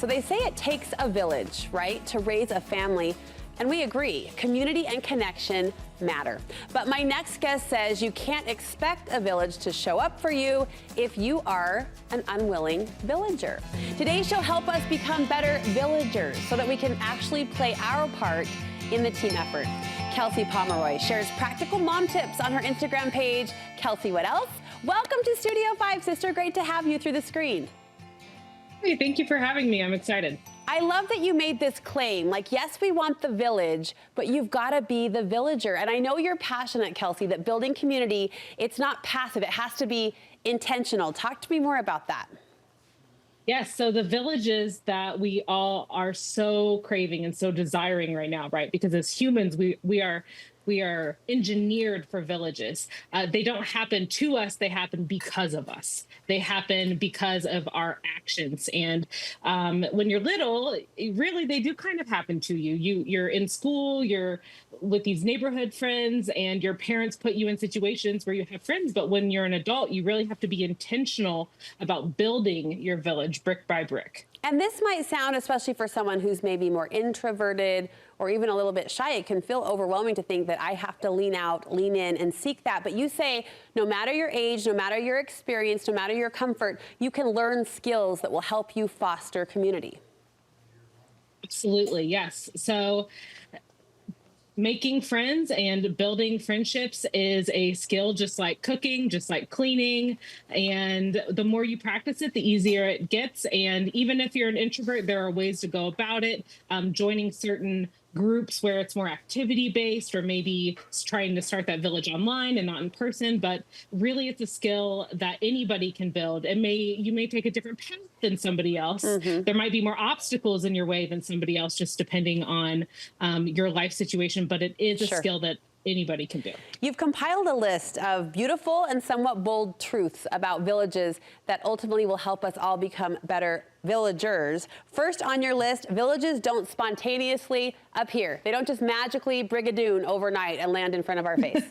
So they say it takes a village, right, to raise a family. And we agree, community and connection matter. But my next guest says you can't expect a village to show up for you if you are an unwilling villager. Today she'll help us become better villagers so that we can actually play our part in the team effort. Kelsey Pomeroy shares practical mom tips on her Instagram page. Kelsey, what else? Welcome to Studio 5, sister. Great to have you through the screen. Hey, thank you for having me. I'm excited. I love that you made this claim. Like, yes, we want the village, but you've got to be the villager. And I know you're passionate, Kelsey, that building community, it's not passive. It has to be intentional. Talk to me more about that. Yes, so the villages that we all are so craving and so desiring right now, right? Because as humans, we are engineered for villages. They don't happen to us, they happen because of us. They happen because of our actions. And when you're little, really, they do kind of happen to you. You're in school, you're with these neighborhood friends, and your parents put you in situations where you have friends. But when you're an adult, you really have to be intentional about building your village brick by brick. And this might sound, especially for someone who's maybe more introverted or even a little bit shy, it can feel overwhelming to think that I have to lean out, lean in, and seek that. But you say, no matter your age, no matter your experience, no matter your comfort, you can learn skills that will help you foster community. Absolutely, yes. So making friends and building friendships is a skill, just like cooking, just like cleaning. And the more you practice it, the easier it gets. And even if you're an introvert, there are ways to go about it. Joining certain groups where it's more activity based, or maybe trying to start that village online and not in person. But really, it's a skill that anybody can build. You may take a different path than somebody else. There might be more obstacles in your way than somebody else, just depending on your life situation. But it is a skill that anybody can do. You've compiled a list of beautiful and somewhat bold truths about villages that ultimately will help us all become better villagers. First on your list, villages don't spontaneously appear. They don't just magically brigadoon overnight and land in front of our face.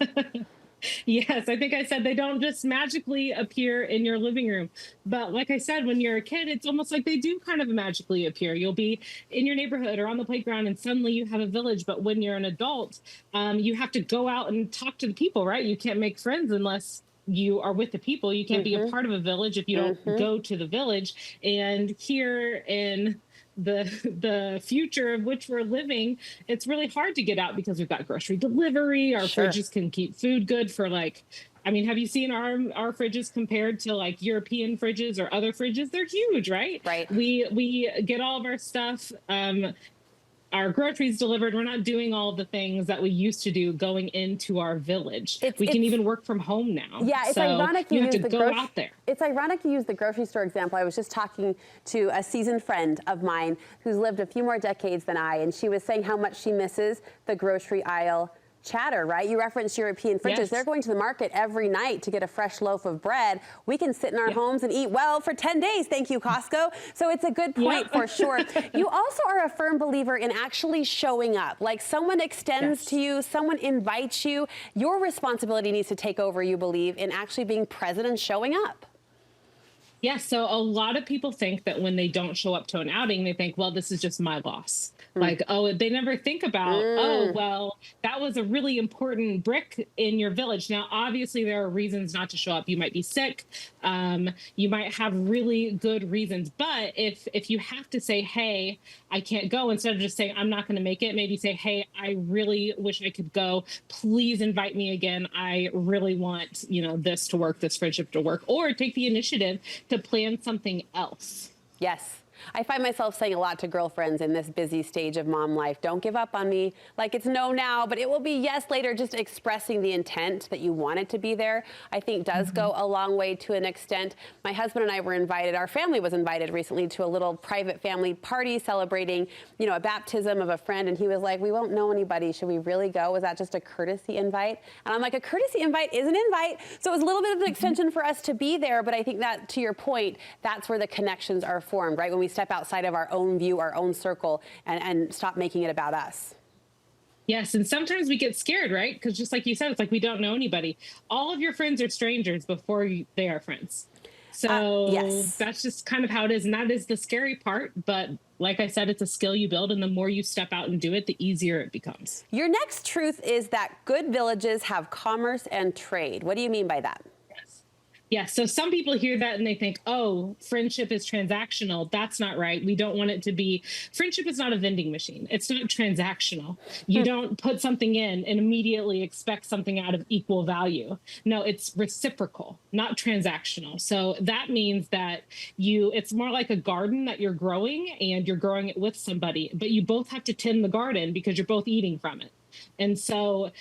Yes, I think I said they don't just magically appear in your living room. But like I said, when you're a kid, it's almost like they do kind of magically appear. You'll be in your neighborhood or on the playground and suddenly you have a village. But when you're an adult, you have to go out and talk to the people, right? You can't make friends unless you are with the people. You can't be a part of a village if you don't go to the village. And here in the future of which we're living, it's really hard to get out because we've got grocery delivery. Our fridges can keep food good for have you seen our fridges compared to like European fridges or other fridges? They're huge, right? Right. We get all of our stuff, our groceries delivered. We're not doing all the things that we used to do going into our village. We can even work from home now. Yeah, it's ironic you have to go out there. It's ironic you use the grocery store example. I was just talking to a seasoned friend of mine who's lived a few more decades than I, and she was saying how much she misses the grocery aisle chatter, right? You referenced European fridges. Yes. They're going to the market every night to get a fresh loaf of bread. We can sit in our homes and eat well for 10 days. Thank you, Costco. So it's a good point for sure. You also are a firm believer in actually showing up. Like someone extends to you, someone invites you. Your responsibility needs to take over, you believe, in actually being present and showing up. Yeah, so a lot of people think that when they don't show up to an outing, they think, well, this is just my loss. Like, they never think about, well, that was a really important brick in your village. Now, obviously, there are reasons not to show up. You might be sick. You might have really good reasons. But if you have to say, hey, I can't go, instead of just saying, I'm not going to make it, maybe say, hey, I really wish I could go. Please invite me again. I really want, this to work, this friendship to work. Or take the initiative to plan something else. Yes. I find myself saying a lot to girlfriends in this busy stage of mom life. Don't give up on me. Like it's no now, but it will be yes later. Just expressing the intent that you want it to be there, I think does go a long way to an extent. My husband and I were invited, our family was invited recently to a little private family party celebrating, a baptism of a friend. And he was like, we won't know anybody. Should we really go? Was that just a courtesy invite? And I'm like, a courtesy invite is an invite. So it was a little bit of an extension for us to be there. But I think that, to your point, that's where the connections are formed, right? When we step outside of our own view, our own circle, and stop making it about us. Yes, and sometimes we get scared, right? Because just like you said, it's like we don't know anybody. All of your friends are strangers before they are friends. So Yes. that's just kind of how it is. And that is the scary part. But like I said, it's a skill you build. And the more you step out and do it, the easier it becomes. Your next truth is that good villages have commerce and trade. What do you mean by that? Yes. Yeah. So some people hear that and they think, oh, friendship is transactional. That's not right. We don't want it to be. Friendship is not a vending machine. It's not transactional. You don't put something in and immediately expect something out of equal value. No, it's reciprocal, not transactional. So that means that it's more like a garden that you're growing and you're growing it with somebody, but you both have to tend the garden because you're both eating from it. And so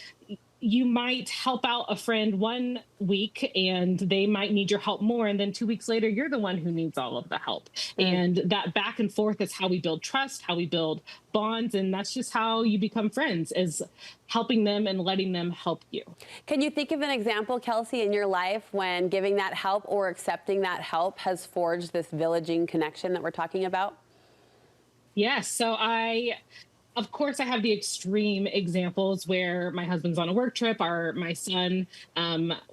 you might help out a friend one week and they might need your help more. And then 2 weeks later, you're the one who needs all of the help. And that back and forth is how we build trust, how we build bonds. And that's just how you become friends, is helping them and letting them help you. Can you think of an example, Kelsey, in your life when giving that help or accepting that help has forged this villaging connection that we're talking about? Yes. So of course, I have the extreme examples where my husband's on a work trip, my son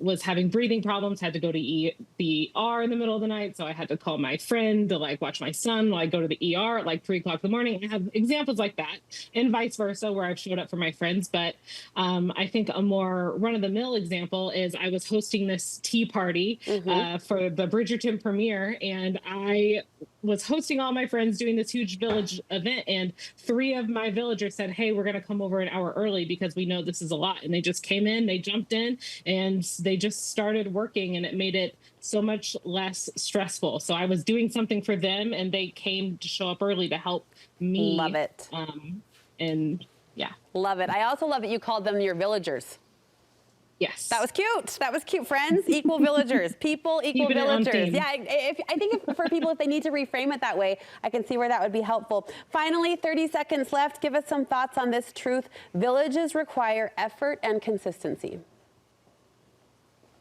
was having breathing problems, had to go to the ER in the middle of the night. So I had to call my friend to watch my son while I go to the ER at 3 o'clock in the morning. I have examples like that, and vice versa, where I've showed up for my friends. But I think a more run-of-the-mill example is I was hosting this tea party for the Bridgerton premiere, and I was hosting all my friends doing this huge village event, and 3 of my villagers said, hey, we're going to come over an hour early because we know this is a lot. And they just came in, they jumped in, and they just started working, and it made it so much less stressful. So I was doing something for them and they came to show up early to help me. Love it. And yeah. Love it. I also love that you called them your villagers. Yes. That was cute. That was cute. Friends equal villagers. People equal villagers. Yeah, I think for people, if they need to reframe it that way, I can see where that would be helpful. Finally, 30 seconds left. Give us some thoughts on this truth. Villages require effort and consistency.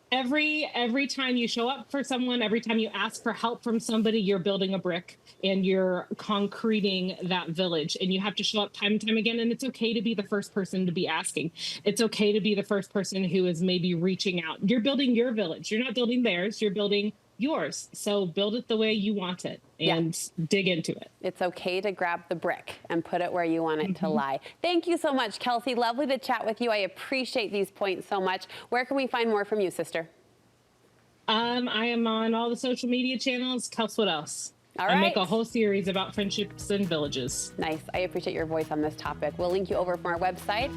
Every time you show up for someone, every time you ask for help from somebody, you're building a brick and you're concreting that village, and you have to show up time and time again. And it's okay to be the first person to be asking. It's okay to be the first person who is maybe reaching out. You're building your village. You're not building theirs. You're building yours. So build it the way you want it and dig into it. It's okay to grab the brick and put it where you want it to lie. Thank you so much, Kelsey. Lovely to chat with you. I appreciate these points so much. Where can we find more from you, sister? I am on all the social media channels. Kels, what else? All right. I make a whole series about friendships and villages. Nice. I appreciate your voice on this topic. We'll link you over from our website.